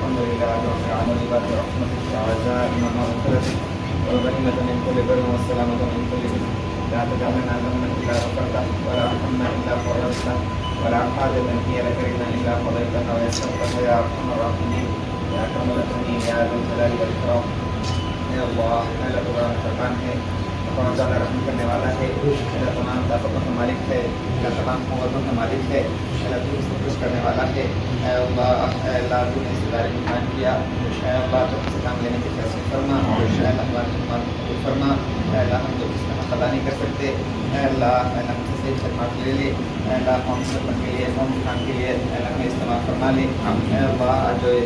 الحمد لله رب العالمين برحمتك وعزائنا مغفرتك وغنيمة من كل بر والسلامة من كل إثم لا تدع لنا ذنبا إلا غفرته ولا هما إلا فرجته ولا حاجة هي لك رضا إلا قضيتها ويسرتها يا أرحم الراحمين يا أكرم الأكرمين يا ذا الجلال والإكرام اے اللہ اللہ تبارک مہربان ہے، بہت زیادہ رحم کرنے والا ہے، اللہ تمام طاقتوں کا مالک ہے، اللہ تمام قوتوں کا مالک ہے، اللہ تو سب کچھ کرنے والا ہے۔ اے اللہ تو نے اس ادارے کو قائم کیا، اے اللہ تو ہم سے کام لینے کی فیصلہ فرما، اے اللہ ہماری خدمات کو قبول فرما، اے اللہ ہم تو کس میں حق ادا نہیں کر سکتے، اے اللہ ہم سے صحیح خدمات لے لے، اے اللہ قوم خدمت کے لیے قوم خان کے لیے اے اللہ ہمیں استعمال فرما لے، اے اللہ جو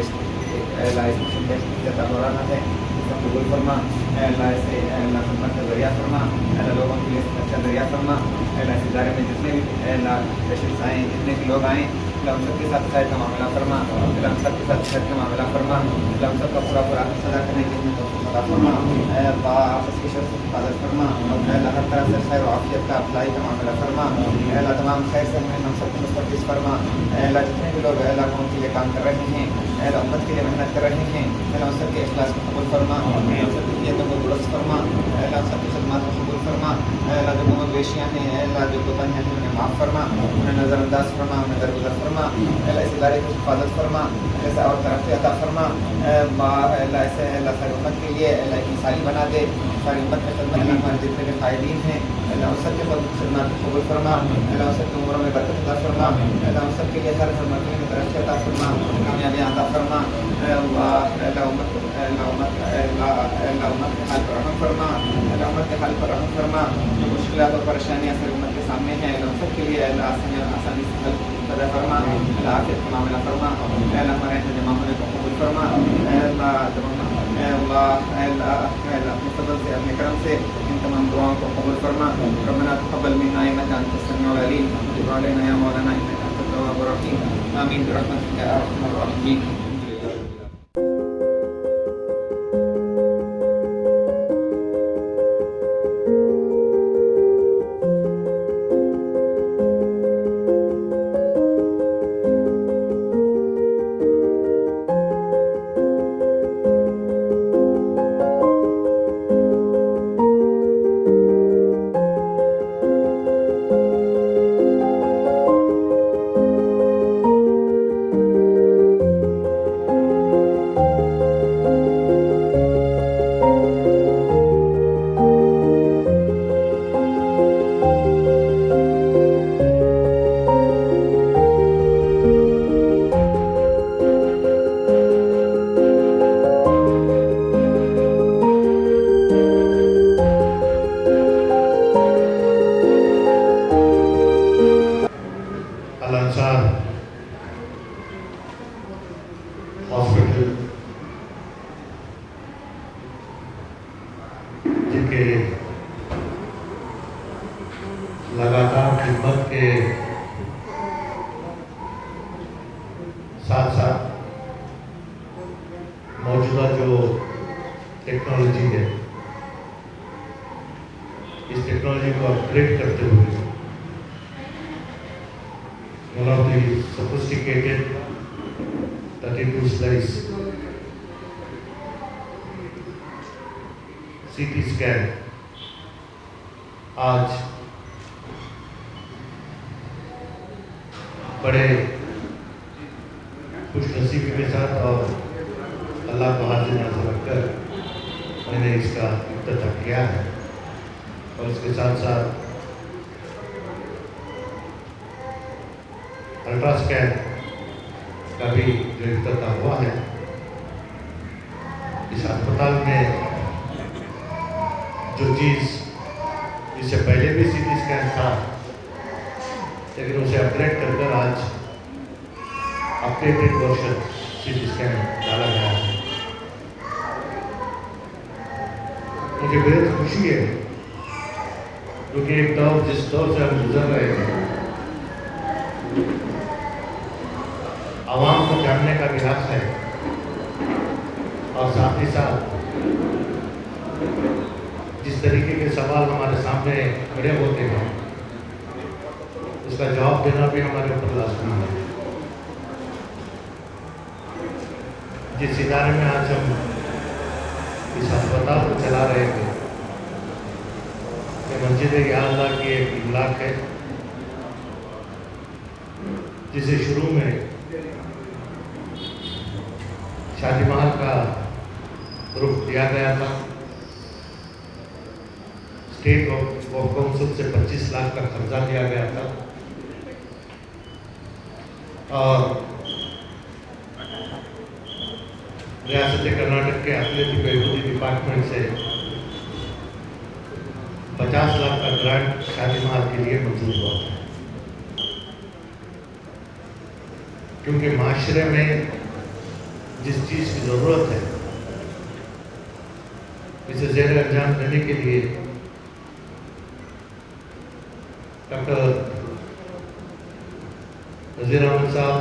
اللہ اس میں ہو رہا ہے قبول فرما، اے اللہ اسے اے اللہ خدمت کا ذریعہ فرما، اے اللہ لوگوں کے لیے اچھا ذریعہ فرما، اے اللہ اس ادارے میں جتنے بھی اے اللہ پیشنٹس آئیں، جتنے بھی لوگ آئیں، اللہ ہم سب کے ساتھ خیر کا معاملہ فرما، اللہ ہم سب کے ساتھ خیر کا معاملہ فرما، اللہ ہم سب کا پورا پورا صدا کرنے کی عطا فرما، اے اللہ آپس کی شر سے حفاظت فرما، اے اللہ ہر طرح سے خیر و عافیت کا اپلائی کا معاملہ فرما، اے اللہ تمام خیر سے ہم سب کو مستفیض فرما، اے اللہ جتنے بھی لوگ اے اللہ قوم کے لیے کام کر رہے ہیں، اے اللہ امت کے لیے محنت کر رہے ہیں، اے اللہ سب کے اخلاص کو قبول فرما، اے اللہ سب کی نیتوں کو درست فرما، اے اللہ سب کی خدمات کو قبول فرما، اے اللہ جو کم بیشیاں ہیں اے اللہ جو کوتاہیاں ہیں انہیں معاف فرما، انہیں نظر انداز فرما، انہیں درگزر فرما، اے اللہ اس ادارے کی حفاظت فرما، ایسا اور ترقی عطا فرما، اے اللہ ایسے اے اللہ ساری امت کے لیے اے اللہ ایک مثالی بنا دے، ساری امت میں خدمت اللہ ہمارے جتنے بھی قائدین ہیں اے اللہ سب کے خدمات کو قبول فرما، اے اللہ سب کی عمروں میں برکت عطا فرما، اے اللہ سب کے لیے ہر مرتبے میں ترقی عطا فرما، کامیابی عطا فرما، اے اللہ امت کے حال پر رحم فرما، اے اللہ امت کے حال پر رحم فرما، جو مشکلات اور پریشانیاں ساری امت کے سامنے ہیں اے اللہ سب کے لیے اے اللہ آسانی سے حل پیدا فرما، اے اللہ عافیت کا معاملہ فرما، اے اللہ ہمارے یہاں جمع ہونے کو قبول فرما، اے اللہ اپنے فضل سے اپنے کرم سے ان تمام دعاؤں کو قبول فرما، ربنا تقبل منا انك انت السميع العليم وتب علينا يا مولانا انك انت التواب الرحيم امين برحمتك يا ارحم الراحمين۔ ہاسپٹل جن کے لگاتار خدمت کے ساتھ ساتھ موجودہ جو ٹیکنالوجی ہے اس ٹیکنالوجی کو اپگریڈ کرتے ہوئے one of the sophisticated 32 slice CT scan آج بڑے خوش نصیبی کے ساتھ اور اللہ کو حاضر ناظر رکھ کر میں نے اس کا افتتاح کیا ہے، اور اس کے ساتھ ساتھ الٹرا اسکین کا بھی جو افتتاح ہوا ہے۔ اس ہسپتال میں جو چیز جس سے پہلے بھی سی ٹی اسکین تھا لیکن اسے اپگریڈ کر کر آج updated version C T scan ڈالا گیا ہے۔ مجھے بہت خوشی ہے کیونکہ ایک دور جس دور سے ہم گزر رہے ہیں عوام کو جاننے کا بھی حق ہے، اور ساتھ ہی ساتھ جس طریقے کے سوال ہمارے سامنے کھڑے ہوتے ہیں اس کا جواب دینا بھی ہمارے اوپر لازمی ہے۔ जिस इदारे में आज हम इस अस्पताल को चला रहे थे, ये मस्जिद या अल्लाह की एक इमलाक है, जिसे शुरू में शादी महल का रुख दिया गया था। स्टेट ऑफ काउंसिल से 25 लाख का कर्जा दिया गया था और रियासत कर्नाटक के एथलेटिक एजुकेशन डिपार्टमेंट से 50 लाख का ग्रांट शादी महल के लिए मंजूर हुआ था। क्योंकि माशरे में जिस चीज़ की ज़रूरत है इसे ज़ेर अंजाम देने के लिए डॉक्टर वज़ीर अहमद साहब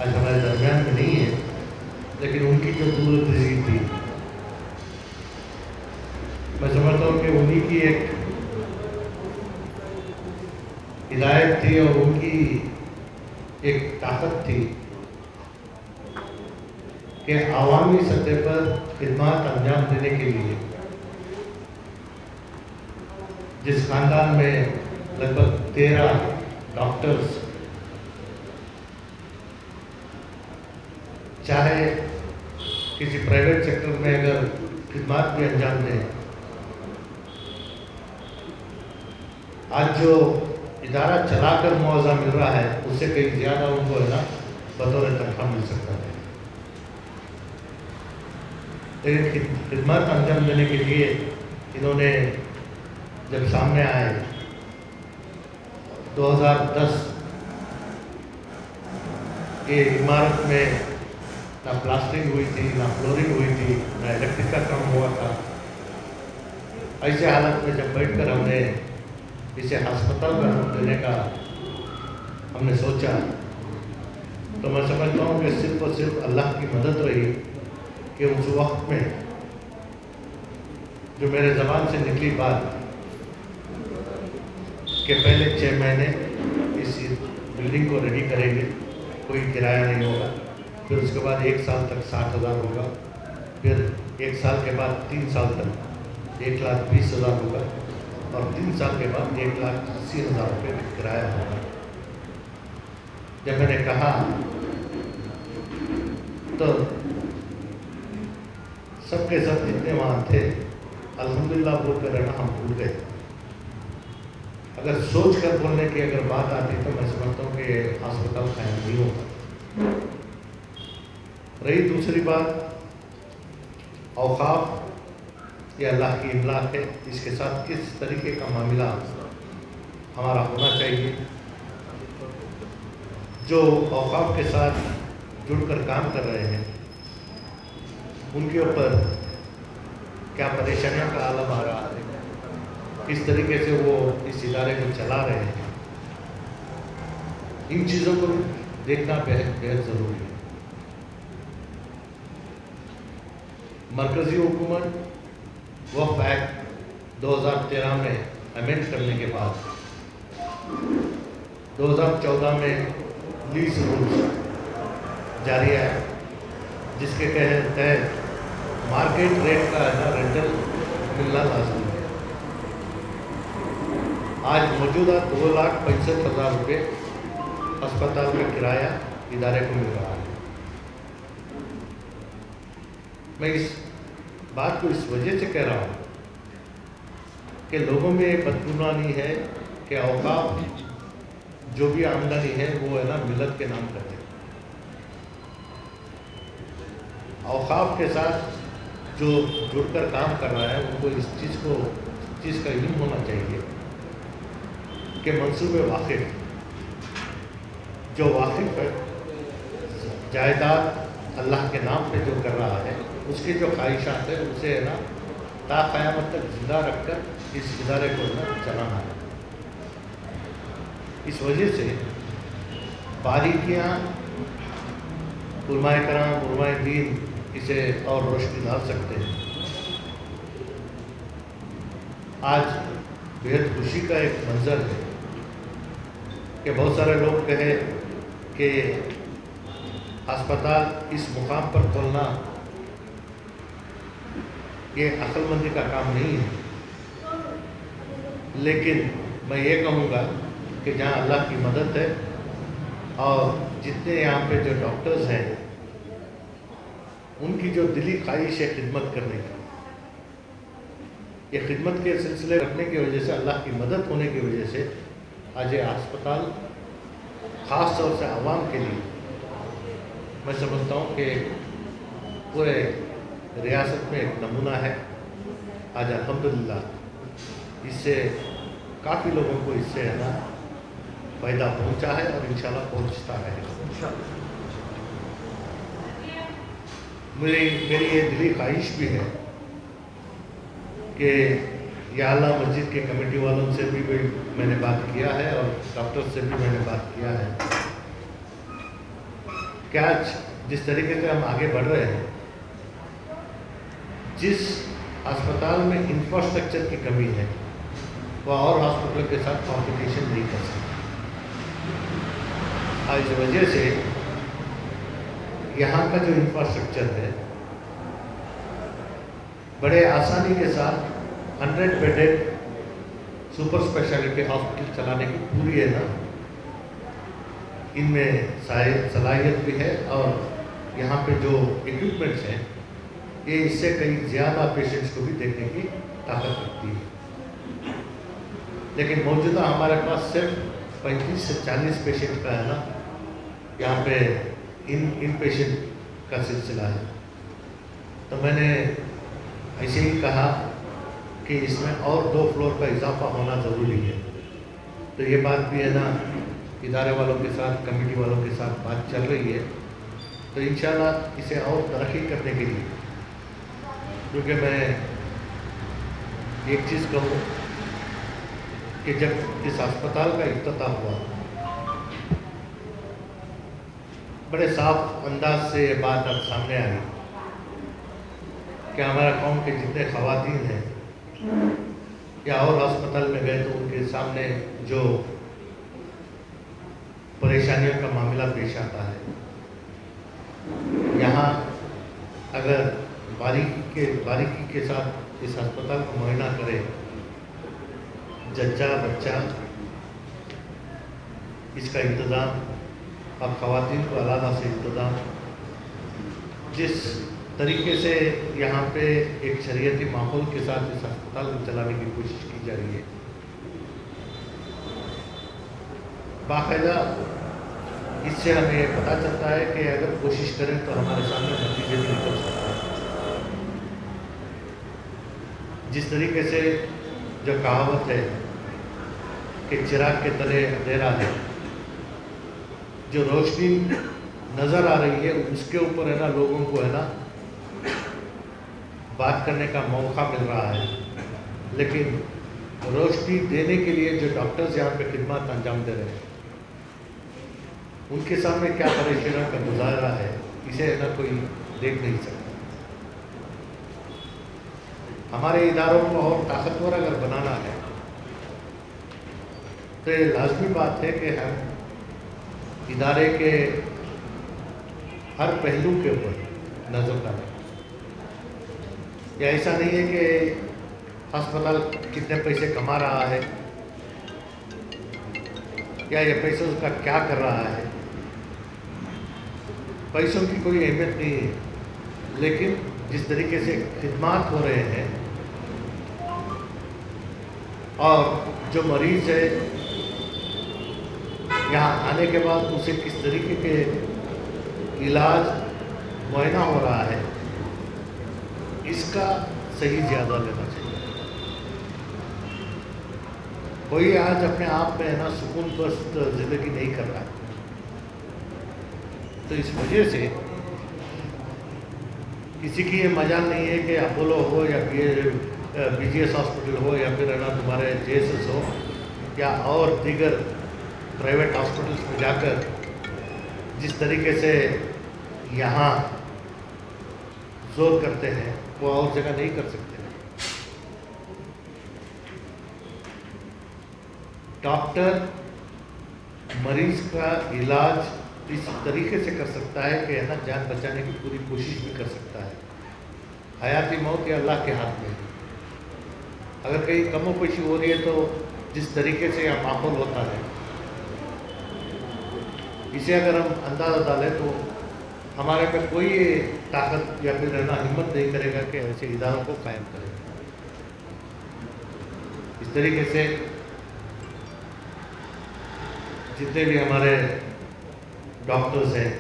आज हमारे दरमियान में नहीं है, लेकिन उनकी जो दूरदर्शी थी, मैं समझता हूँ कि उन्हीं की एक हिदायत थी और उनकी एक ताकत थी कि आवामी सतह पर खिदमत अंजाम देने के लिए जिस खानदान में लगभग 13 डॉक्टर्स, चाहे किसी प्राइवेट सेक्टर में अगर खिदमत भी अंजाम दें, आज जो इदारा चलाकर मुआवजा मिल रहा है उससे कहीं ज़्यादा उनको है ना बतौर तनख्वाह मिल सकता है। लेकिन खिदमत अंजाम देने के लिए इन्होंने जब सामने आए 2010 के इमारत में ना प्लास्टरिंग हुई थी, ना फ्लोरिंग हुई थी, ना इलेक्ट्रिक का काम हुआ था। ऐसे हालत में जब बैठकर हमने इसे अस्पताल का नाम देने का हमने सोचा, तो मैं समझता हूँ कि सिर्फ और सिर्फ अल्लाह की मदद रही कि उस वक्त में जो मेरे ज़बान से निकली बात कि पहले 6 महीने इस बिल्डिंग को रेडी करेंगे, कोई किराया नहीं होगा, फिर उसके बाद 1 साल तक 60,000 होगा, फिर 1 साल के बाद 3 साल तक 1,20,000 होगा और 3 साल के बाद 1,80,000 रुपये किराया होगा। जब मैंने कहा तो सबके सब जितने वहाँ थे अल्हम्दुलिल्लाह बोलकर रहना हम भूल गए। अगर सोच कर बोलने की अगर बात आती तो मैं समझता हूँ कि अस्पताल कायम नहीं होता। रही दूसरी बात, औकाफ ये अल्लाह की इमलाक है, इसके साथ किस तरीके का मामला हमारा होना चाहिए। जो औकाफ के साथ जुड़कर काम कर रहे हैं उनके ऊपर क्या परेशानियों का आलम आ रहा है, किस तरीके से वो इस इदारे को चला रहे हैं, इन चीज़ों को देखना बेहद ज़रूरी है। मरकज़ी हुकूमत वक्फ एक्ट 2013 में अमेंड करने के बाद 2014 में लीज रूल्स जारी है, जिसके तहत मार्केट रेट का रेंटल मिलना लाजमी है। आज मौजूदा 2,65,000 रुपये अस्पताल का किराया इदारे को मिल रहा है। मैं इस बात को इस वजह से कह रहा हूँ कि लोगों में ये बदगुमानी है कि औकाफ जो भी आमदनी है वो है ना मिलत के नाम करते हैं। औकाफ के साथ जो जुड़कर काम कर रहा है उनको इस चीज़ का इल्म होना चाहिए कि मंसूबे वाकिफ जो वाकिफ है जायदाद अल्लाह के नाम पे जो कर रहा है उसकी जो ख्वाहिशात है उसे है ना ता क़यामत तक जिंदा रखकर इस इदारे को ना चलाना है। इस वजह से बारीकियाँ उलमाए कराम उलमाए दीन इसे और रोशनी डाल सकते हैं। आज बेहद खुशी का एक मंजर है कि बहुत सारे लोग कहे कि अस्पताल इस मुकाम पर खोलना ये अक्लमंदी का काम नहीं है, लेकिन मैं ये कहूँगा कि जहाँ अल्लाह की मदद है और जितने यहाँ पे जो डॉक्टर्स हैं उनकी जो दिली ख्वाहिश है खिदमत करने की, ये खिदमत के सिलसिले रखने की वजह से, अल्लाह की मदद होने की वजह से आज ये अस्पताल ख़ास तौर से आवाम के लिए मैं समझता हूँ कि पूरे रियासत में एक नमूना है। आज अल्हम्दुलिल्लाह इससे काफ़ी लोगों को इससे है ना फ़ायदा पहुँचा है और इंशाल्लाह पहुँचता रहेगा। मेरी ये दिली ख्वाहिश भी है कि या अल्लाह मस्जिद के कमेटी वालों से भी मैंने बात किया है और डॉक्टर से भी मैंने बात किया है कि आज जिस तरीके से हम आगे बढ़ रहे हैं, जिस अस्पताल में इंफ्रास्ट्रक्चर की कमी है वह और हॉस्पिटल के साथ कंपटीशन नहीं कर सकता। इस वजह से यहाँ का जो इंफ्रास्ट्रक्चर है बड़े आसानी के साथ 100 बेडेड सुपर स्पेशलिटी हॉस्पिटल चलाने की पूरी है ना इनमें सलाहियत भी है और यहाँ पे जो इक्विपमेंट्स हैं ये इससे कई ज़्यादा पेशेंट्स को भी देखने की ताकत रखती है। लेकिन मौजूदा हमारे पास सिर्फ 35 से 40 पेशेंट का है ना यहाँ पे इन पेशेंट का सिलसिला है। तो मैंने ऐसे ही कहा कि इसमें और 2 फ्लोर का इजाफा होना ज़रूरी है। तो ये बात भी है ना इदारे वालों के साथ, कमेटी वालों के साथ बात चल रही है। तो इंशाल्लाह इसे और तरक्की करने के लिए, क्योंकि मैं एक चीज़ कहूँ कि जब इस अस्पताल का इफ्तिताह हुआ बड़े साफ अंदाज से ये बात अब सामने आई कि हमारा कौम के जितने ख़वातीन हैं या और अस्पताल में गए तो उनके सामने जो परेशानियों का मामला पेश आता है, यहाँ अगर बारीकी के साथ इस अस्पताल को मुआयना करें, जच्चा बच्चा इसका इंतज़ाम और ख़वातीन को अलग से इंतज़ाम, जिस तरीके से यहाँ पे एक शरीयती माहौल के साथ इस अस्पताल को चलाने की कोशिश की जा रही है, बाकायदा इससे हमें पता चलता है कि अगर कोशिश करें तो हमारे सामने नतीजे भी निकल सकते हैं। जिस तरीके से जो कहावत है कि चिराग के तले अंधेरा है, जो रोशनी नज़र आ रही है उसके ऊपर है ना लोगों को है ना बात करने का मौका मिल रहा है, लेकिन रोशनी देने के लिए जो डॉक्टर्स यहाँ पे खिदमत अंजाम दे रहे हैं उनके सामने क्या परेशानियों का गुजारा है, इसे है ना कोई देख नहीं सकता। हमारे इदारों को और ताकतवर अगर बनाना है तो ये लाजमी बात है कि हम इदारे के हर पहलू के ऊपर नज़र डालें। या ऐसा नहीं है कि अस्पताल कितने पैसे कमा रहा है या ये पैसे उसका क्या कर रहा है, पैसों की कोई अहमियत नहीं है, लेकिन जिस तरीके से खिदमात हो रहे हैं और जो मरीज़ है यहाँ आने के बाद उसे किस तरीके के इलाज मुआयना हो रहा है, इसका सही ज़्यादा लेना चाहिए। कोई आज अपने आप में है ना सुकून बस्त ज़िंदगी नहीं कर रहा है, तो इस वजह से किसी की ये मजाल नहीं है कि अपोलो हो या BGS हॉस्पिटल हो या फिर है ना तुम्हारे JSS हो या और दीगर प्राइवेट हॉस्पिटल्स में जाकर जिस तरीके से यहाँ जोर करते हैं वो और जगह नहीं कर सकते। डॉक्टर मरीज का इलाज इस तरीके से कर सकता है कि है ना जान बचाने की पूरी कोशिश भी कर सकता है। हयाती मौत या अल्लाह के हाथ में है। अगर कहीं कमोपेशी हो रही है तो जिस तरीके से यह माहौल होता है, इसे अगर हम अंदाज़ा डालें तो हमारे में कोई ताकत या फिर रहना हिम्मत नहीं करेगा कि ऐसे इदारों को कायम करें। इस तरीके से जितने भी हमारे डॉक्टर्स हैं,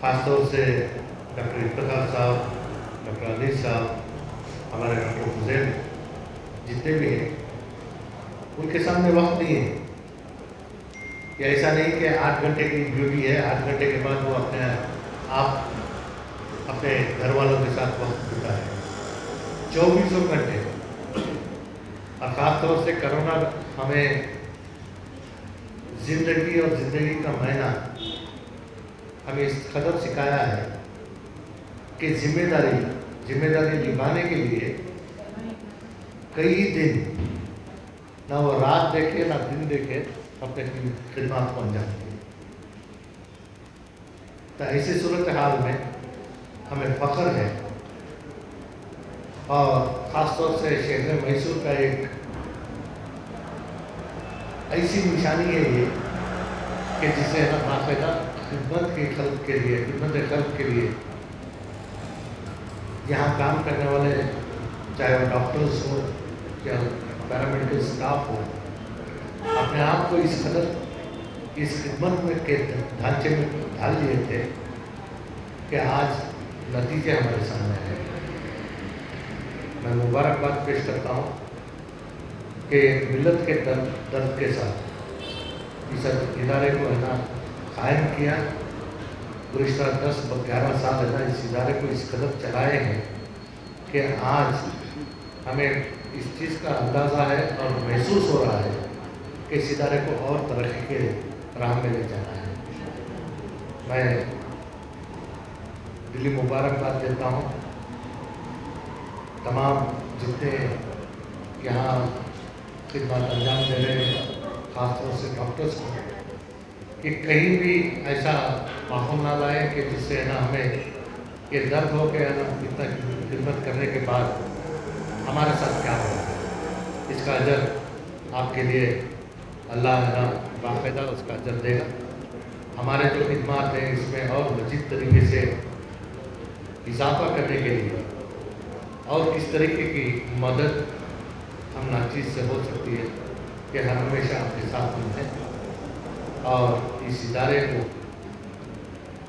ख़ासतौर से डॉक्टर इफ्तिखार साहब, डॉक्टर अनीस साहब, हमारे डॉक्टर हुसैन, जितने भी हैं, उनके सामने वक्त नहीं है। या ऐसा नहीं कि 8 घंटे की ड्यूटी है, 8 घंटे के बाद वो अपने घर वालों के साथ वक्त बिताए। 24 घंटे, और ख़ासतौर से कोरोना हमें ज़िंदगी और ज़िंदगी का मायना हमें इस कदर सिखाया है कि जिम्मेदारी निभाने के लिए कई दिन ना वो रात देखे ना दिन देखे अपने खिदमत को अंजाम दिए। तो ऐसी सूरत हाल में हमें फ़ख्र है, और ख़ासतौर से शहर मैसूर का एक ऐसी निशानी है ये कि जिसे ना बाकायदा खिदमत के खल्क़ के लिए, खिदमत खल्क़ के लिए यहाँ काम करने वाले, चाहे वो डॉक्टर्स हो या पैरामेडिकल स्टाफ हो, अपने आप को इस कदर इस खिदमत में के ढांचे में ढाल लिए थे कि आज नतीजे हमारे सामने हैं। मैं मुबारकबाद पेश करता हूँ कि मिलत के दर्द के साथ इस इदारे को है ना कायम किया। गुज़िश्ता 10-11 साल है ना इस इदारे को इस कदर चलाए हैं कि आज हमें इस चीज़ का अंदाज़ा है और महसूस हो रहा है कि इस इदारे को और तरक्की के राह में ले जाना है। मैं दिली मुबारकबाद देता हूँ तमाम जितने यहाँ खिदमत अंजाम दे रहे हैं, ख़ासतौर से डॉक्टर्स को, कि कहीं भी ऐसा माहौल ना लाए कि जिससे ना हमें ये दर्द हो के ना इतना खिदमत करने के बाद हमारे साथ क्या हो। इसका अजर आपके लिए अल्लाह है ना बाकायदा उसका अजर देगा। हमारे जो खिदमत हैं इसमें और मज़ीद तरीके से इजाफा करने के लिए और किस तरीके की मदद हम नाचीज़ से हो सकती है कि हम हमेशा आपके साथ हम हैं। और इस इदारे को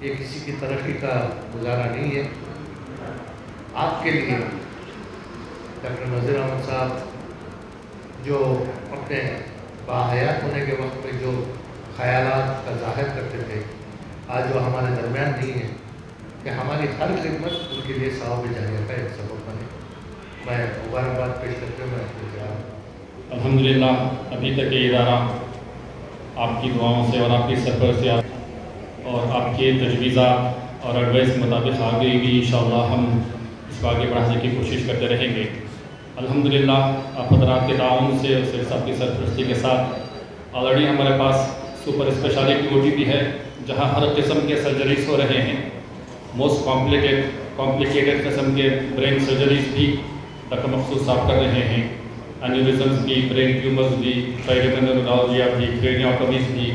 ये किसी की तरक्की का गुजारा नहीं है। आपके लिए डॉक्टर नज़ीर अहमद साहब जो अपने बाहयात होने के वक्त में जो ख़यालात का ज़ाहिर करते थे, आज वो हमारे दरमियान नहीं है, कि हमारी हर खिदमत उनके लिए सवाब जारिया का एक सबब बने। मैं मुबारकबाद पेश करते हुए अल्हम्दुलिल्लाह अभी तक ये इदारा आपकी दुआओं से और आपकी सरपरस्ती और आपके तजवीज़ात और एडवाइस के मुताबिक आगे भी इंशाअल्लाह हम इसको आगे बढ़ाने की कोशिश करते रहेंगे। अल्हम्दुलिल्लाह आप हज़रात के ताउन से और सिर्फ आपकी सरपरस्ती के साथ ऑलरेडी हमारे पास सुपर स्पेशलिटी OT भी है, जहाँ हर किस्म के सर्जरीज हो रहे हैं। मोस्ट कॉम्प्लिकेटेड किस्म के ब्रेन सर्जरीज भी डॉक्टर मखसूस साहब कर रहे हैं। एन्यूरिज्म्स भी, ब्रेन ट्यूमर्स भी, ट्राइगोनल न्यूरोलॉजिया भी, क्रेनियोटॉमीज भी,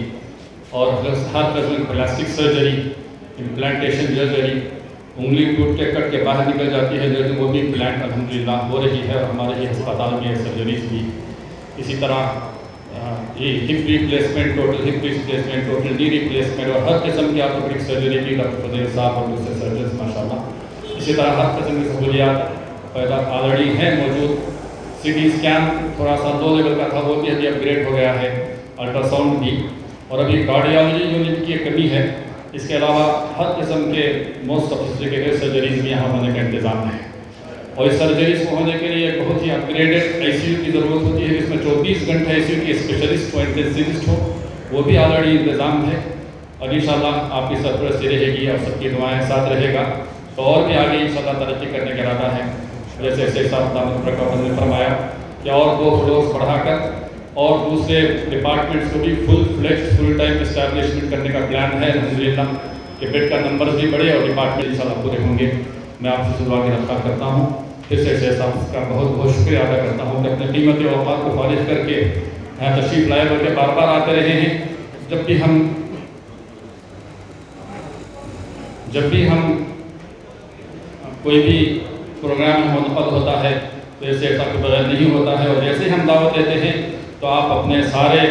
और हर किस्म की प्लास्टिक सर्जरी, इम्प्लांटेशन सर्जरी, उंगली टूट के कट के बाहर निकल जाती है लेकिन वो भी इम्प्लांट अल्हम्दुलिल्लाह हो रही है। और हमारे ही अस्पताल में सर्जरीज भी इसी तरह ये hip replacement, total hip replacement, total knee replacement और हर किस्म की ऑर्थोपेडिक सर्जरी की डॉक्टर फजील साहब और दूसरे सर्जन माशाल्लाह। इसी तरह हर किस्म की सहूलियात पैदा ऑलरेडी हैं मौजूद। CT स्कैन थोड़ा सा 2 लेवल का था, वो भी अभी अपग्रेड हो गया है, अल्ट्रासाउंड भी, और अभी कार्डियोलॉजी यूनिट की कमी है। इसके अलावा हर किस्म के मोस्ट सोफिस्टिकेटेड सर्जरीज भी यहाँ होने का इंतज़ाम है। और इस सर्जरीज को होने के लिए बहुत ही अपग्रेडेड ICU की ज़रूरत होती है, जिसमें 24 घंटे ICU के स्पेशलिस्ट हो, इंटेंसिविस्ट हो, वो भी ऑलरेडी इंतज़ाम है। और इंशाअल्लाह आपकी सरपरस्ती रहेगी और सबकी दुआएं साथ रहेगा तो और भी आगे इंशाअल्लाह तरक्की करने का इरादा है। जैसे शेख साहब ने फरमाया कि और 2 फ्लोर्स बढ़ाकर اور دوسرے ڈپارٹمنٹس کو بھی فل ٹائم اسٹیبلشمنٹ کرنے کا پلان ہے الحمدللہ کہ بیڈ کا نمبر بھی بڑھے اور ڈپارٹمنٹ انشاءاللہ پورے ہوں گے۔ میں آپ سے دعا کی رفتار کرتا ہوں، پھر سے شیخ صاحب کا بہت بہت شکریہ ادا کرتا ہوں کہ اپنے قیمتی اوقات کو فارغ کر کے یہاں تشریف لائے ہو کے بار بار آتے رہے ہیں۔ جب بھی ہم کوئی بھی پروگرام منعقد ہوتا ہے تو ایسے ایسا کے بغیر نہیں ہوتا ہے، اور جیسے ہم دعوت دیتے ہیں تو آپ اپنے سارے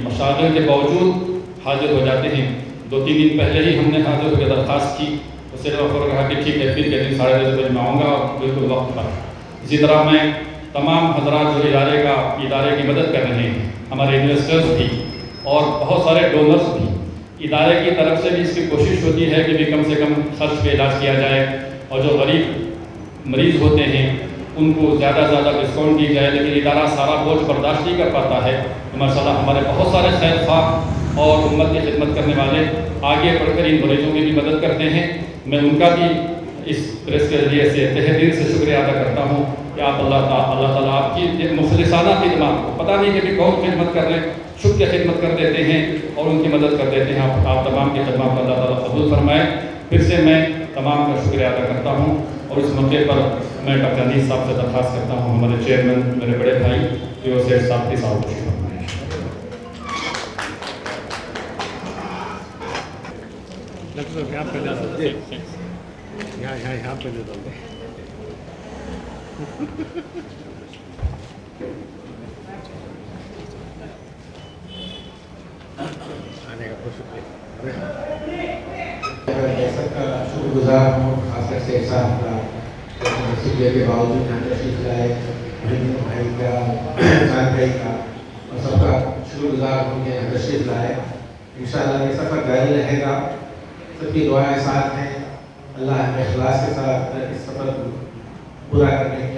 مشاغل کے باوجود حاضر ہو جاتے ہیں۔ 2-3 دن پہلے ہی ہم نے حاضر ہو کے درخواست کی، اس سے کہا کہ ٹھیک ہے پھر کے دن 10:30 بجے میں آؤں گا اور بالکل وقت پر۔ اسی طرح میں تمام حضرات جو ادارے کی مدد کر رہے ہیں، ہمارے انویسٹرز بھی اور بہت سارے ڈونرز بھی، ادارے کی طرف سے بھی اس کی کوشش ہوتی ہے کہ بھی کم سے کم خرچ پہ علاج کیا جائے، اور جو غریب مریض ہوتے ہیں ان کو زیادہ سے زیادہ ڈسکاؤنٹ دی جائے، لیکن ادارہ سارا بوجھ برداشت نہیں کر پاتا ہے۔ تو ماشاءاللہ ہمارے بہت سارے خیر خواہ اور امت کی خدمت کرنے والے آگے بڑھ کر ان مریضوں کی بھی مدد کرتے ہیں۔ میں ان کا بھی اس پریس کے ذریعے سے تہہ دل سے شکریہ ادا کرتا ہوں کہ آپ اللہ تعالیٰ آپ کی مخلصانہ خدمات کو، پتہ نہیں کہ کون خدمت کر رہے ہیں، چھپ کے خدمت کر دیتے ہیں اور ان کی مدد کر دیتے ہیں۔ آپ تمام کی خدمات اللہ تعالیٰ قبول فرمائے۔ پھر سے میں تمام کا شکریہ ادا کرتا ہوں، اور اس موقع پر میں ڈاکٹر انیس صاحب سے درخواست کرتا ہوں ہمارے چیئرمین میرے بڑے بھائی جو سیٹھ صاحب کی صاحب خوشی فرمائیں۔ یہاں پہ دے دو گے۔ آنے کا بہت شکریہ۔ جیسا کا شکر گزار ہوں، خاص کر سے صاحب کا نصیبیت کے باوجود یہاں تشریف لائے، محمد بھائی کا، جان بھائی کا، اور سب کا شکر گزار ہوں کہ یہاں تشریف لائے۔ انشاءاللہ یہ سفر جاری رہے گا، سب کی دعائیں ساتھ ہیں، اللہ ہمیں اخلاص کے ساتھ اس سفر کو پورا کرنے